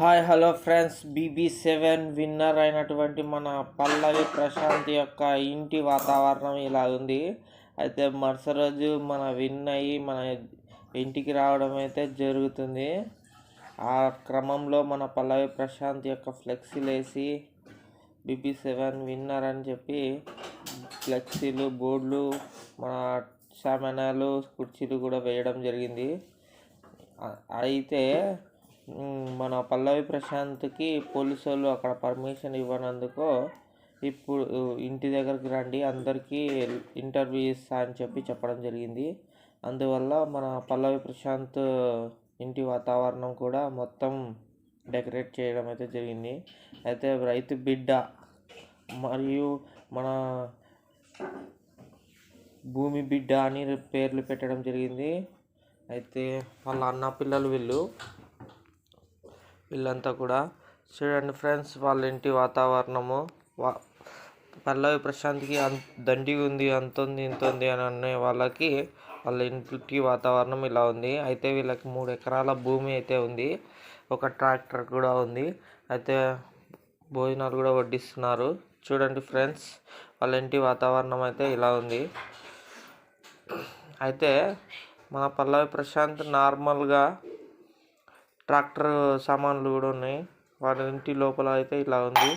Hi hello friends, BB7 winner అయినటువంటి మన పల్లవి ప్రశాంత్ యొక్క ఇంటి వాతావరణం ఇలా ఉంది. అయితే మరుసటి రోజు విన్ అయ్యి మన ఇంటికి రావడం అయితే జరుగుతుంది. ఆ క్రమంలో మన పల్లవి ప్రశాంత్ యొక్క ఫ్లెక్సీలు వేసి BB7 విన్నర్ అని చెప్పి ఫ్లెక్సీలు, బోర్డులు, మన సామానాలు, కుర్చీలు కూడా వేయడం జరిగింది. అయితే మన పల్లవి ప్రశాంత్కి పోలీసు వాళ్ళు అక్కడ పర్మిషన్ ఇవ్వనందుకు ఇప్పుడు ఇంటి దగ్గరికి రండి, అందరికీ ఇంటర్వ్యూ ఇస్తా అని చెప్పడం జరిగింది. అందువల్ల మన పల్లవి ప్రశాంత్ ఇంటి వాతావరణం కూడా మొత్తం డెకరేట్ చేయడం అయితే జరిగింది. అయితే రైతు బిడ్డ మరియు మన భూమి బిడ్డ అని పేర్లు పెట్టడం జరిగింది. అయితే వాళ్ళ అన్న పిల్లలు వీళ్ళంతా కూడా చూడండి ఫ్రెండ్స్, వాళ్ళ ఇంటి వాతావరణము. పల్లవి ప్రశాంత్కి దండిగా ఉంది, అంత ఉంది ఇంత ఉంది అని అనే వాళ్ళకి వాళ్ళ ఇంటి వాతావరణం ఇలా ఉంది. అయితే వీళ్ళకి 3 ఎకరాల భూమి అయితే ఉంది, ఒక ట్రాక్టర్ కూడా ఉంది. అయితే భోజనాలు కూడా వడ్డిస్తున్నారు. చూడండి ఫ్రెండ్స్, వాళ్ళ ఇంటి వాతావరణం అయితే ఇలా ఉంది. అయితే మన పల్లవి ప్రశాంత్ నార్మల్గా ట్రాక్టర్ సామాన్లు కూడా ఉన్నాయి. వాళ్ళ ఇంటి లోపల అయితే ఇలా ఉంది.